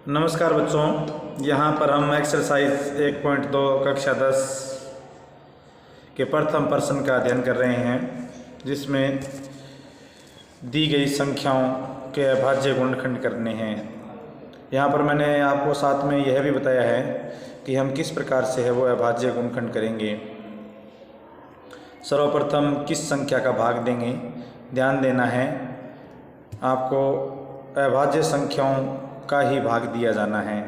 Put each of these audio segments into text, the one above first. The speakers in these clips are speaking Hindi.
नमस्कार बच्चों, यहाँ पर हम एक्सरसाइज 1.2 कक्षा 10 के प्रथम प्रश्न का अध्ययन कर रहे हैं, जिसमें दी गई संख्याओं के अभाज्य गुणनखंड करने हैं। यहाँ पर मैंने आपको साथ में यह भी बताया है कि हम किस प्रकार से है वो अभाज्य गुणनखंड करेंगे। सर्वप्रथम किस संख्या का भाग देंगे, ध्यान देना है आपको अभाज्य संख्याओं का ही भाग दिया जाना है।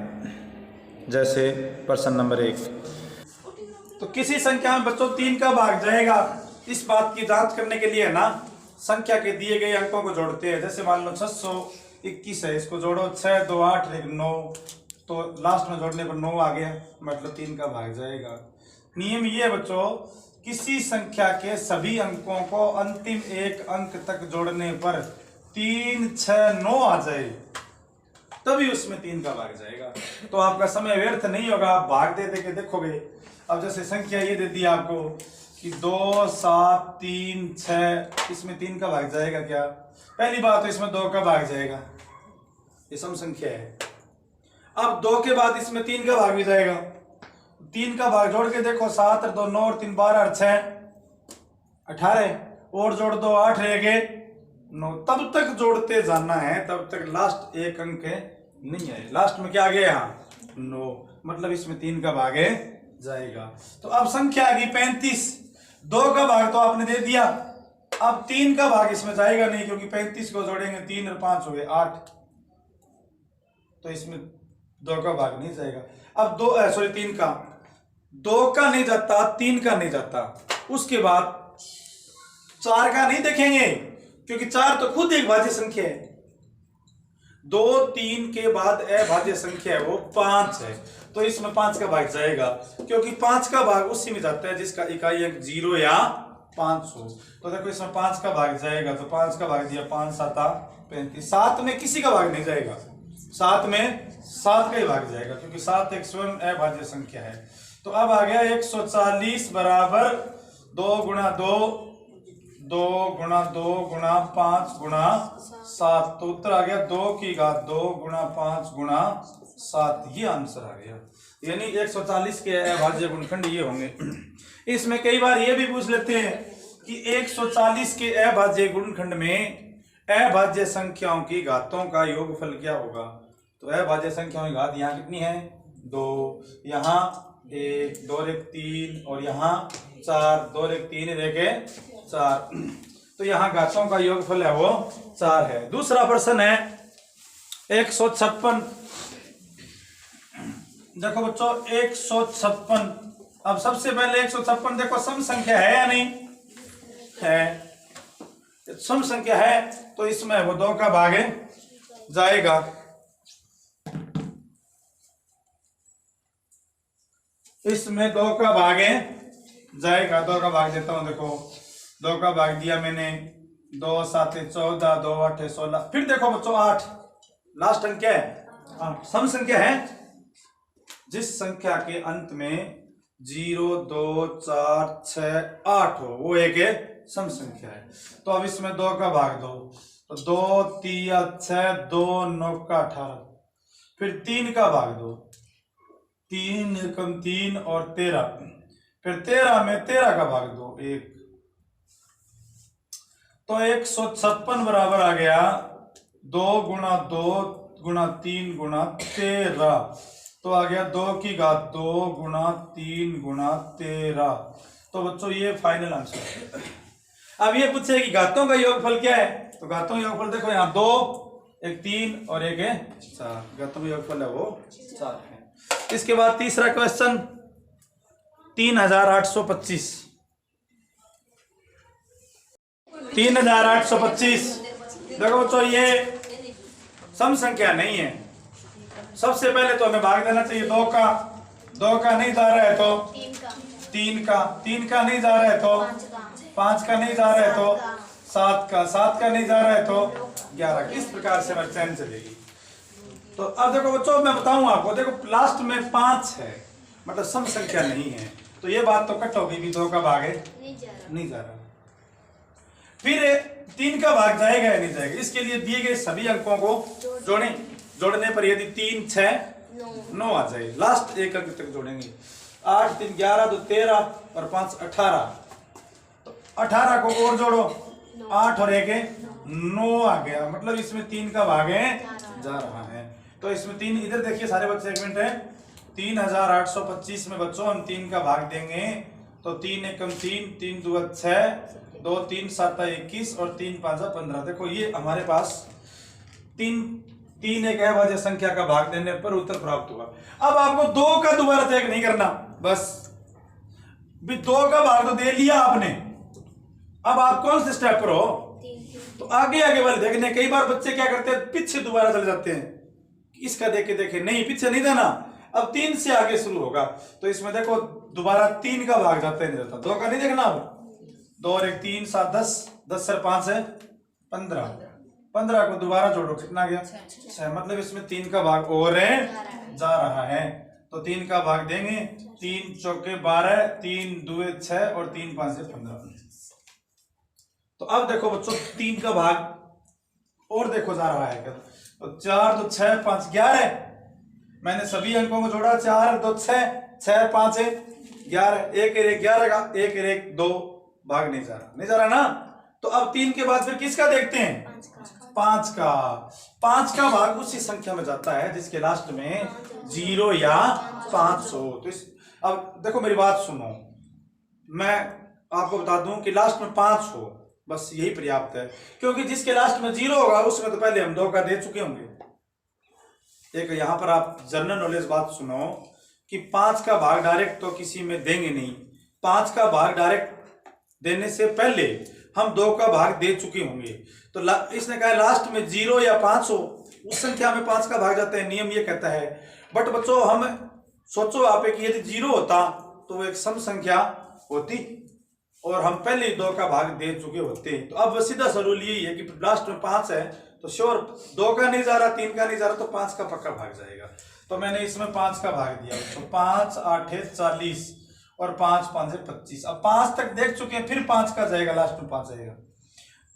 जैसे प्रश्न नंबर 1, तो किसी संख्या में बच्चों 3 का भाग जाएगा, इस बात की जांच करने के लिए ना संख्या के दिए गए अंकों को जोड़ते हैं। जैसे मान लो 621 है, इसको जोड़ो 6 2 8 1 9, तो लास्ट में जोड़ने पर 9 आ गया, मतलब 3 का भाग जाएगा। नियम ये है बच्चों, किसी संख्या के सभी अंकों को अंतिम एक अंक तक जोड़ने पर 3 6 9 आ जाए तभी उसमें 3 का भाग जाएगा। तो आपका समय व्यर्थ नहीं होगा, आप भाग दे के देखोगे। अब जैसे संख्या ये दे दी आपको कि 2 7 3 6, इसमें 3 का भाग जाएगा क्या? पहली बात तो इसमें 2 का भाग जाएगा, ये सम संख्या है। अब 2 के बाद इसमें 3 का भाग भी जाएगा, 3 का भाग जोड़ के देखो, 7 और 2 9 और 3 12 और 6 18, और जोड़ दो 8 रह गए 9, तब तक जोड़ते जाना है, तब तक लास्ट एक अंक नहीं आए। लास्ट में क्या आ गया यहाँ 9, मतलब इसमें 3 का भाग जाएगा। तो अब संख्या आ गई 35, 2 का भाग तो आपने दे दिया, अब 3 का भाग इसमें जाएगा नहीं, क्योंकि 35 को जोड़ेंगे 3 और 5 हुए 8, तो इसमें 2 का भाग नहीं जाएगा। अब 3 का, 2 का नहीं जाता, 3 का नहीं जाता, उसके बाद 4 का नहीं देखेंगे, क्योंकि 4 तो खुद एक भाज्य संख्या है। 2 3 के बाद अभाज्य संख्या है वो 5 है, तो इसमें 5 का भाग जाएगा, क्योंकि 5 का भाग उसी में जाता है जिसका इकाई अंक 0 या 5 हो। तो देखो इसमें 5 का भाग जाएगा, तो 5 का भाग दिया, 5 7 35। 7 में किसी का भाग नहीं जाएगा, 7 में 7 का ही भाग जाएगा, क्योंकि 7 एक स्वयं अभाज्य संख्या है। तो अब आ गया 140 बराबर 2 गुणा 2 2 गुणा 2 गुणा 5 गुणा 7, तो उत्तर आ गया 2 की घात 2 गुणा 5 गुणा 7, ये आंसर आ गया। यानी 140 के अभाज्य गुणनखंड ये होंगे। इसमें कई बार ये भी पूछ लेते हैं कि 140 के अभाज्य गुणनखंड में अभाज्य संख्याओं की घातों का योगफल क्या होगा। तो अभाज्य संख्याओं की घात यहाँ कितनी है 2, यहाँ 1 2 1 3, और यहाँ 4 2 1 3 देखे 4, तो यहाँ घातों का योगफल है वो 4 है। दूसरा प्रश्न है 156। देखो बच्चों 156, अब सबसे पहले 156 देखो सम संख्या है या नहीं है, सम संख्या है तो इसमें वो 2 का भाग जाएगा। इसमें 2 का भाग जाएगा, 2 का भाग देता हूं, देखो 2 का भाग दिया मैंने, 2 7 14 2 8 16, फिर देखो बच्चों 8, लास्ट अंक क्या है 8, सम संख्या है। जिस संख्या के अंत में 0 2 4 6 8 हो वो एक सम संख्या है। तो अब इसमें 2 का भाग दो, तो 2 3 6 2 9 का 18, फिर 3 का भाग दो, 3 एकम 3 और 13, फिर 13 में 13 का भाग दो 1, तो 156 बराबर आ गया 2 गुणा 2 गुणा 3 गुणा 13, तो आ गया 2 की घात 2 गुणा 3 गुणा 13। तो बच्चों ये फाइनल आंसर है। अब ये पूछे कि घातों का योगफल क्या है, तो घातों का योगफल देखो यहाँ 2 एक 3 और एक 4, घातों का योगफल है वो 4 है। इसके बाद तीसरा क्वेश्चन 3825। 3825 देखो बच्चों ये सम संख्या नहीं है। सबसे पहले तो हमें भाग देना चाहिए 2 का, 2 का नहीं जा रहा है तो 3 का, 3 का नहीं जा रहा है तो 5 का नहीं जा रहा है तो 7 का, 7 का नहीं जा रहा है तो 11। इस प्रकार से हमारी चैन चलेगी। तो अब देखो बच्चों मैं बताऊं आपको, देखो लास्ट में 5 है, मतलब सम संख्या नहीं है, तो ये बात तो कट होगी भी 2 का भाग नहीं जा रहा। फिर 3 का भाग जाएगा या नहीं जाएगा, इसके लिए दिए गए सभी अंकों को जोड़ने पर यदि 3 6 9 आ जाए, लास्ट एक अंक तक जोड़ेंगे। 8 3 11 2 13 और 5 18, तो 18 को और जोड़ो, 8 और 1 9 आ गया, मतलब इसमें 3 का भाग है जा रहा है। तो इसमें 3, इधर देखिए सारे बच्चे एक मिनट है, 3825 में बच्चों हम 3 का भाग देंगे तो 3 एकम 3, 3 दूआ 6, 2 3 7 21 और 3 5 15। देखो ये हमारे पास 3 एक अभाज्य संख्या का भाग देने पर उत्तर प्राप्त हुआ। अब आपको 2 का दोबारा चेक नहीं करना, बस भी 2 का भाग तो दे लिया आपने, अब आप कौन से स्टेप पर हो, तो आगे आगे वाले देखने। कई बार बच्चे क्या करते हैं, पीछे दोबारा चले जाते हैं, इसका देखे देखे, नहीं पीछे नहीं देना, अब 3 से आगे शुरू होगा। तो इसमें देखो दोबारा 3 का भाग जाता है नहीं जाता, 2 का नहीं देखना। अब 2 और 1 3 7 10, 10 से 5 है 15, 15 को दोबारा जोड़ो, कितना गया 6, मतलब इसमें 3 का भाग और है जा रहा है। तो 3 का भाग देंगे, 3 चौके 12, 3 दुए 6 और 3 5 से 15। तो अब देखो बच्चों 3 का भाग और देखो जा रहा है क्या, तो 4 2 6 5 11, मैंने सभी अंकों को जोड़ा, 4 2 6 6 5 11, 1 1 11 का 1 1 2 भाग नहीं जा रहा, नहीं जा रहा ना। तो अब 3 के बाद फिर किसका देखते हैं, 5 का। 5 का भाग उसी संख्या में जाता है जिसके लास्ट में 0 या 5 हो। तो अब देखो मेरी बात सुनो, मैं आपको बता दूं कि लास्ट में 5 हो, बस यही पर्याप्त है, क्योंकि जिसके लास्ट में 0 होगा उसमें तो पहले हम 2 का दे चुके होंगे। एक यहां पर आप जनरल नॉलेज बात सुनो कि 5 का भाग डायरेक्ट तो किसी में देंगे नहीं, 5 का भाग डायरेक्ट देने से पहले हम 2 का भाग दे चुके होंगे। तो इसने कहा लास्ट में 0 या 5 हो, उस संख्या में 5 का भाग जाता है, नियम ये कहता है। बट बच्चों हम सोचो आप कि यदि 0 होता तो वो एक सम संख्या होती और हम पहले ही 2 का भाग दे चुके होते। तो अब सीधा सरूल यही है कि लास्ट में 5 है तो श्योर 2 का नहीं जा रहा, 3 का नहीं जा रहा, तो 5 का पक्का भाग जाएगा। तो मैंने इसमें 5 का भाग दिया, तो 5 8 40 और 5 5 25। अब 5 तक देख चुके हैं, फिर 5 का जाएगा, लास्ट में 5 जाएगा।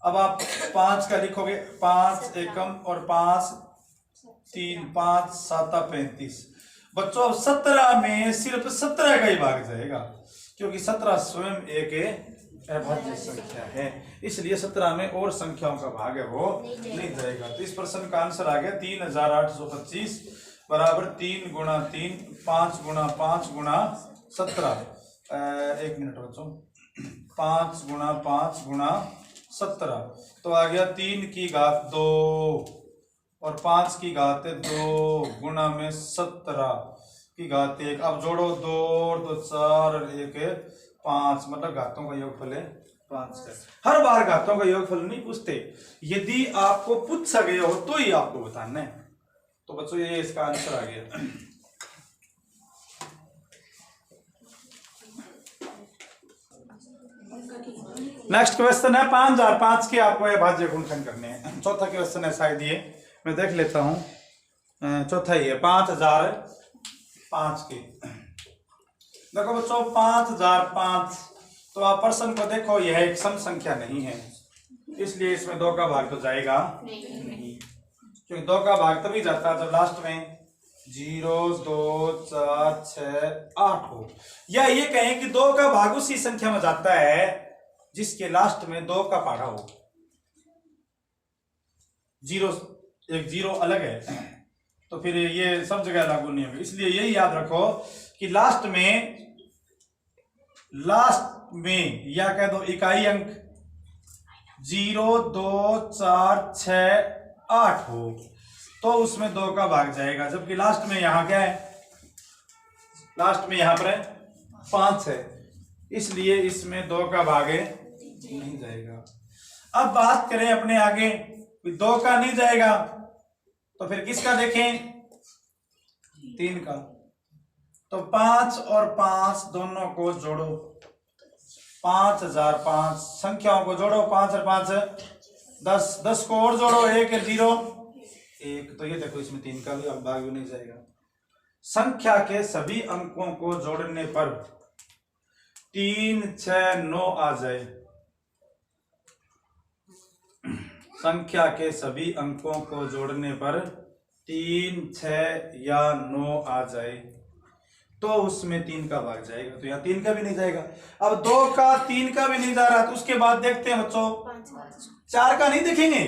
अब आप 5 का लिखोगे, 5 एकम और 5 3 5 7 35। बच्चों अब 17 में सिर्फ 17 का ही भाग जाएगा, क्योंकि 17 स्वयं एक अभाज्य संख्या है, इसलिए 17 में और संख्याओं का भाग है वो नहीं जाएगा। तो इस प्रश्न का आंसर आ गया 3825 बराबर 3 गुणा 3 5 गुणा 5 गुणा 17। 1 मिनट बच्चों, 5 गुणा 5 गुणा 17, तो आ गया 3 की घात 2 और 5 की घात 2 गुणा में 17 की घात 1। अब जोड़ो 2 और 2 4 और 1 5, मतलब घातों का योगफल है 5 का। हर बार घातों का योगफल नहीं पूछते, यदि आपको पूछा गया हो तो ही आपको बताना है। तो बच्चों ये इसका आंसर आ गया। नेक्स्ट क्वेश्चन है 5005 के, आपको अभाज्य गुणनखंड करने हैं। चौथा क्वेश्चन है शायद ये, मैं देख लेता हूं, चौथा ही है 5005 के। देखो बच्चों 5005, तो आप प्रश्न को देखो, यह एक सम संख्या नहीं है, इसलिए इसमें 2 का भाग तो जाएगा नहीं, क्योंकि 2 का भाग तभी जाता है जब लास्ट में 0 2 4 6 8 हो, या ये कहें कि 2 का भाग उसी संख्या में जाता है जिसके लास्ट में 2 का पहाड़ा हो। 0 अलग है, तो फिर ये सब जगह लागू नहीं होगा, इसलिए यही याद रखो कि लास्ट में या कह दो इकाई अंक 0 2 4 6 8 हो तो उसमें 2 का भाग जाएगा, जबकि लास्ट में यहां क्या है, लास्ट में यहां पर है 5 है, इसलिए इसमें 2 का भाग नहीं जाएगा। अब बात करें अपने आगे, 2 का नहीं जाएगा तो फिर किसका देखें, 3 का। तो 5 और 5 दोनों को जोड़ो, 5005 संख्याओं को जोड़ो, 5 और 5 10, 10 को और जोड़ो, 1 और 0 1, तो ये देखो इसमें 3 का भी भाग भी नहीं जाएगा। संख्या के सभी अंकों को जोड़ने पर 3 6 9 आ जाए, संख्या के सभी अंकों को जोड़ने पर 3, 6 या 9 आ जाए तो उसमें 3 का भाग जाएगा, तो यहाँ 3 का भी नहीं जाएगा। अब 2 का 3 का भी नहीं जा रहा, तो उसके बाद देखते हैं बच्चों 4 का नहीं देखेंगे,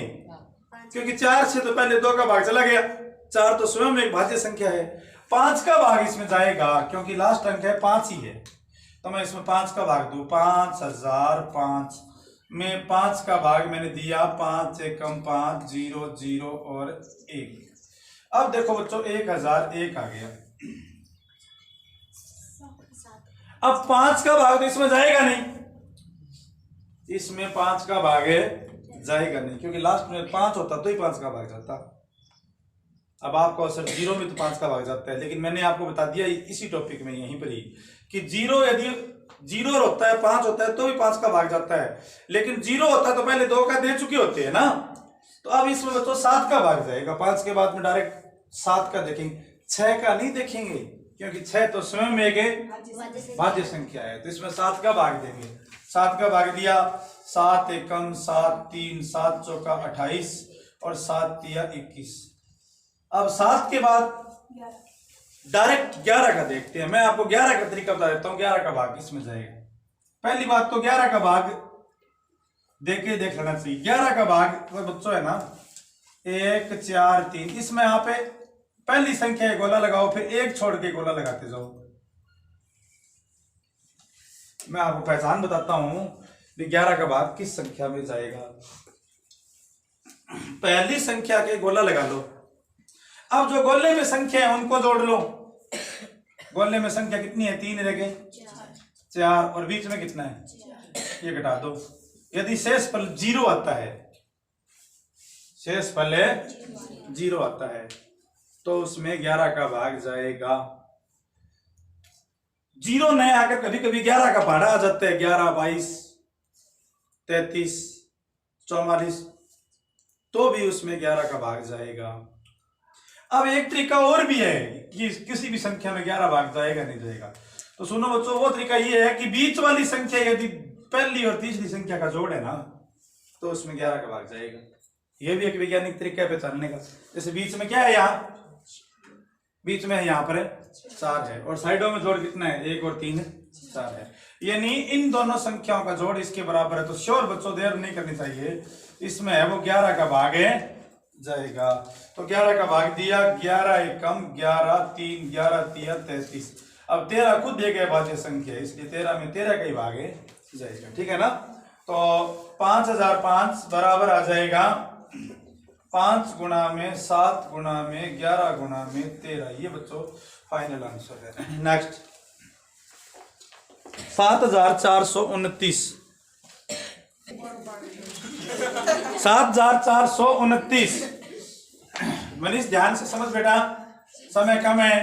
क्योंकि 4 से तो पहले 2 का भाग चला गया। 4 तो स्वयं एक भाज्य संख्या है। 5 का भाग इसमें जाएगा, क्योंकि लास्ट अंक है 5 ही है, तो मैं इसमें 5 का भाग दूं। 5005 में 5 का भाग मैंने दिया 5 एकम 5, 0 0 और 1। अब देखो बच्चों 1001 आ गया। अब 5 का भाग तो इसमें जाएगा नहीं, इसमें 5 का भाग जाएगा नहीं, क्योंकि लास्ट में 5 होता तो ही 5 का भाग जाता। अब आपको सर 0 में तो 5 का भाग जाता है, लेकिन मैंने आपको बता दिया इसी टॉपिक में यहीं पर ही कि 0 यदि 0 होता है 5 होता है तो भी 5 का भाग जाता है, लेकिन 0 होता है तो पहले 2 का दे चुके होते हैं ना। तो अब इसमें बच्चों 7 का भाग जाएगा। 5 के बाद में डायरेक्ट 7 का देखेंगे, 6 का नहीं देखेंगे, क्योंकि 6 तो स्वयं एक भाज्य संख्या है, तो इसमें 7 का भाग देंगे। 7 का भाग दिया, 7 एकम 7, 3 7 चौका 28 और 7 तिया 21। अब 7 के बाद डायरेक्ट 11 का देखते हैं। मैं आपको 11 का तरीका बता देता हूं, 11 का भाग इसमें जाएगा। पहली बात तो 11 का भाग देख लेना चाहिए। 11 का भाग तो बच्चों है ना 1 4 3, इसमें यहाँ पे पहली संख्या है गोला लगाओ, फिर 1 छोड़ के गोला लगाते जाओ। मैं आपको पहचान बताता हूं कि 11 का भाग किस संख्या में जाएगा। पहली संख्या के गोला लगा लो। अब जो गोले में संख्या है उनको जोड़ लो। गोले में संख्या कितनी है? 3 रह गए, 4 और बीच में कितना है? ये घटा दो। यदि शेषफल 0 आता है, शेषफल 0 आता है तो उसमें 11 का भाग जाएगा। 0 नहीं आकर कभी कभी 11 का पहाड़ा आ जाता है। 11 22 33 44 तो भी उसमें 11 का भाग जाएगा। अब एक तरीका और भी है कि किसी भी संख्या में 11 भाग जाएगा नहीं जाएगा। तो सुनो बच्चों, वो तरीका ये है कि बीच वाली संख्या यदि पहली और तीसरी संख्या का जोड़ है ना तो उसमें 11 का भाग जाएगा। ये भी एक वैज्ञानिक तरीका है पहचानने का। जैसे बीच में क्या है, यहाँ बीच में है, यहाँ पर 4 है और साइडों में जोड़ कितना है? 1 और 3 4 है, यानी इन दोनों संख्याओं का जोड़ इसके बराबर है। तो श्योर बच्चों देर नहीं करनी चाहिए, इसमें है वो 11 का भाग जाएगा। तो 11 का भाग दिया, 11 एकम 11 3 11 तिया 33। अब 13 खुद एक भाज्य संख्या है, इसलिए 13 में 13 का ही भाग जाएगा। ठीक है ना? तो 5005 बराबर आ जाएगा 5 गुणा में 7 गुणा में 11 गुणा में 13। ये बच्चों फाइनल आंसर है। नेक्स्ट 7429। 7429। मनीष ध्यान से समझ बेटा, समय कम है,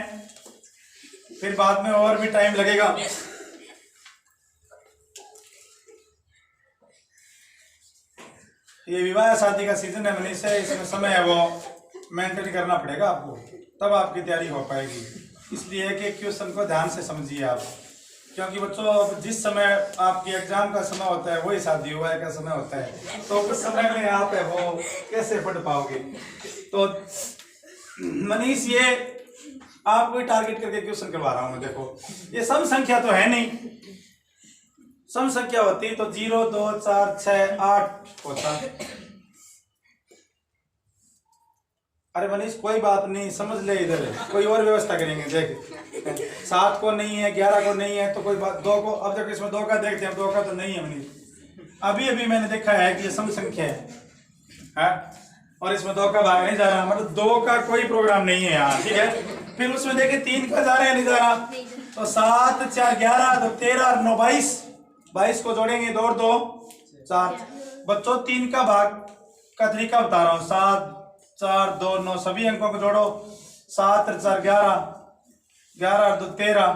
फिर बाद में और भी टाइम लगेगा। ये विवाह शादी का सीजन है मनीष है, इसमें समय है वो मेंटेन करना पड़ेगा आपको, तब आपकी तैयारी हो पाएगी। इसलिए कि क्वेश्चन को ध्यान से समझिए आप, क्योंकि बच्चों जिस समय आपकी एग्जाम का समय होता है वही शादी विवाह का समय होता है, तो उस समय में आप है वो कैसे पढ़ पाओगे। तो मनीष ये आपको टारगेट करके क्वेश्चन करवा रहा हूं मैं। देखो ये सम संख्या तो है नहीं, सम संख्या होती तो 0 2 4 6 8 होता। अरे मनीष कोई बात नहीं, समझ ले, इधर कोई और व्यवस्था करेंगे। देख 7 को नहीं है, 11 को नहीं है तो कोई बात, 2 को, अब देखो इसमें 2 का देखते हैं, 2 का तो नहीं है मनीष। अभी अभी मैंने देखा है कि ये सम संख्या है और इसमें 2 का भाग नहीं जा रहा, मतलब 2 का कोई प्रोग्राम नहीं है यहाँ। ठीक है, फिर उसमें देखे 3 का जा रहा है, नहीं जा रहा, तो 7 4 11 तो 13 और 9 22। 22 को जोड़ेंगे 2 और 2 4। बच्चों 3 का भाग का तरीका बता रहा हूँ। 7 4 2 9 सभी अंकों को जोड़ो। 7 और 4 11, 11 और 2 13,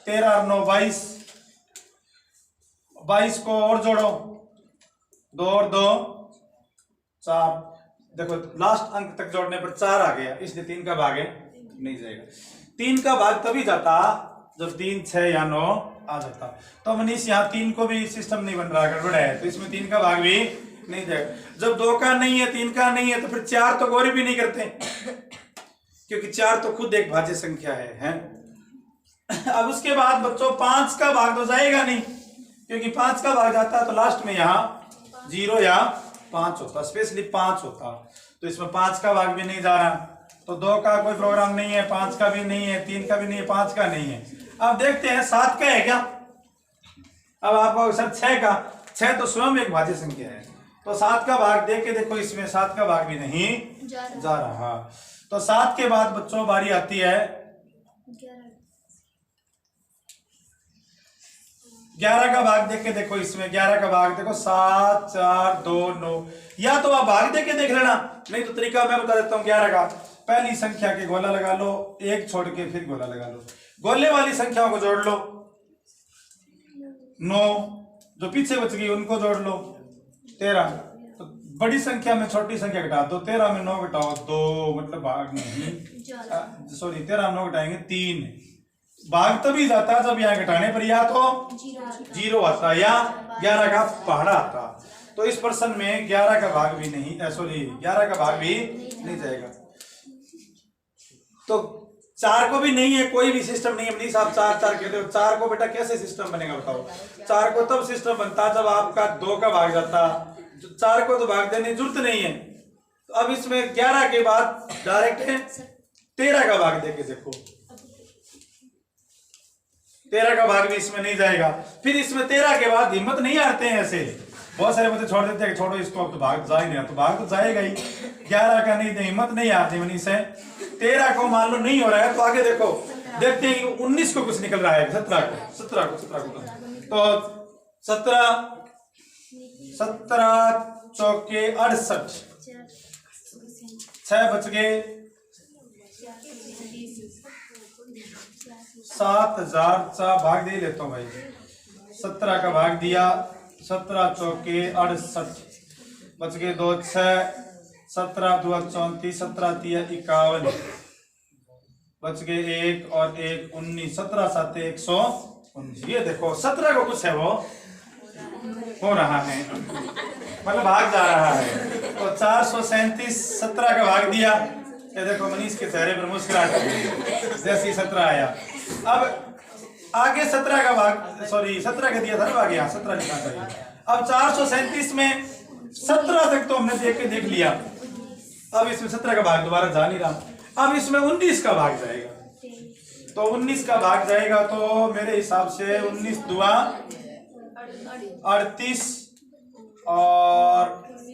13 और 9 22। 22 को और जोड़ो, 2 और 2 4। देखो लास्ट अंक तक जोड़ने पर 4 आ गया, इसलिए 3 का भाग नहीं जाएगा। 3 का भाग तभी जाता जब 3 6 या 9 आ जाता। तो मनीष यहाँ 3 को भी सिस्टम नहीं बन रहा, गड़बड़ है, तो इसमें 3 का भाग भी नहीं जाएगा। जब 2 का नहीं है, 3 का नहीं है, तो फिर 4 तो गौरी भी नहीं करते, क्योंकि 4 तो खुद एक भाज्य संख्या है? अब उसके बाद बच्चों 5 का भाग तो जाएगा नहीं, क्योंकि 5 का भाग जाता है तो लास्ट में यहाँ 0 या 5 होता, स्पेशली 5 होता, तो इसमें 5 का भाग भी नहीं जा रहा, तो 2 का कोई प्रोग्राम नहीं है, 5 का भी नहीं है, 3 का भी नहीं है, 5 का नहीं है। अब देखते हैं 7 का है क्या? अब आपको सर 6 का, 6 तो स्वयं एक भाज्य संख्या है, तो 7 का भाग देख के देखो, इसमें 7 का भाग भी नहीं जा रहा। तो 7 के बाद बच्चों बारी आती है 11 का भाग देख के देखो, इसमें 11 का भाग देखो 7 4 2 9, या तो आप भाग देख के देख लेना, नहीं तो तरीका मैं बता देता हूँ 11 का। पहली संख्या के गोला लगा लो, एक छोड़ के फिर गोला लगा लो, गोले वाली संख्याओं को जोड़ लो, 9, जो पीछे बच गई उनको जोड़ लो, 13, तो बड़ी संख्या में छोटी संख्या घटा दो, 13 में 9 घटाओ 2, मतलब भाग नहीं, सॉरी 13 में 9 घटाएंगे 3, भाग तभी जाता है जब यहाँ घटाने पर या तो 0 आता या 11 का पहाड़ा आता, तो इस प्रश्न में 11 का भाग भी नहीं, सॉरी 11 का भाग भी नहीं जाएगा। तो 4 को भी नहीं है, कोई भी सिस्टम नहीं है। मनीष आप 4 4 कहते हो, 4 को बेटा कैसे सिस्टम बनेगा बताओ? 4 को तब सिस्टम बनता जब आपका 2 का भाग जाता, 4 को तो भाग देने की जरूरत नहीं है। तो अब इसमें 11 के बाद डायरेक्ट है 13 का भाग देके देखो, 13 का भाग भी इसमें नहीं जाएगा। फिर इसमें 13 के बाद हिम्मत नहीं हारते हैं, ऐसे बहुत सारे बच्चे छोड़ देते हैं कि छोड़ो इसको, अब तो भाग जा ही नहीं, तो भाग तो जाएगा ही। 11 का नहीं, हिम्मत नहीं हारती मनीष है। 13 को मान लो नहीं हो रहा है तो आगे देखो, देखते हैं 19 को कुछ निकल रहा है, 17 को तो 17 चौके 68, 6 बच गए, 7000 भाग दे लेता हूँ भाई, 17 का भाग दिया, 17 चौके 68 बच गए 2, 6, 17 2 34, 17 3 51 बच गए 1 और 1 19, 17 7 119। ये देखो 17 को कुछ है वो हो रहा है, मतलब भाग जा रहा है। तो 437 17 का भाग दिया, ये देखो मनीष के चेहरे पर मुस्कुराहट जैसी 17 आया। अब आगे 17 का भाग, सॉरी 17 का दिया था ना, आगे 17 लिखना चाहिए। अब 437 में 17 तक तो हमने देख लिया, अब इसमें 17 का भाग दोबारा जा नहीं रहा। अब इसमें 19 का भाग जाएगा, तो 19 का भाग जाएगा तो मेरे हिसाब से 19 दुआ 38 और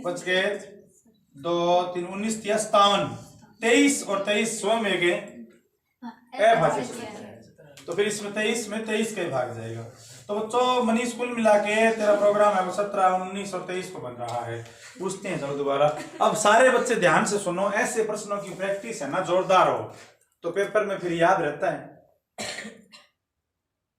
बच गए 2 3 19 57, 23 और 23 स्वयं एक अभाज्य संख्या है, तो फिर इसमें 23 में 23 का भाग जाएगा। तो बच्चों मनीष कुल मिला के तेरा प्रोग्राम है वो 17 19 और 23 को बन रहा है। पूछते हैं चलो दोबारा। अब सारे बच्चे ध्यान से सुनो, ऐसे प्रश्नों की प्रैक्टिस है ना जोरदार हो तो पेपर में फिर याद रहता है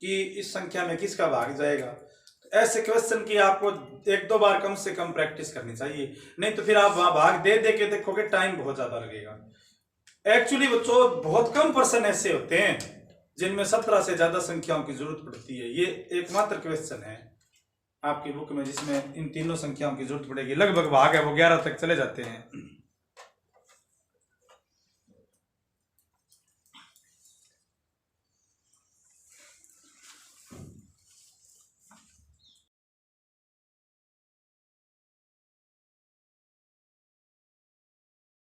कि इस संख्या में किसका भाग जाएगा। तो ऐसे क्वेश्चन की आपको 1-2 बार कम से कम प्रैक्टिस करनी चाहिए, नहीं तो फिर आप वहां भाग दे के देखोगे टाइम बहुत ज्यादा लगेगा। एक्चुअली बच्चों बहुत कम पर्सन ऐसे होते हैं जिनमें 17 से ज्यादा संख्याओं की जरूरत पड़ती है। ये एकमात्र क्वेश्चन है आपकी बुक में जिसमें इन तीनों संख्याओं की जरूरत पड़ेगी। लगभग भाग है वो 11 तक चले जाते हैं।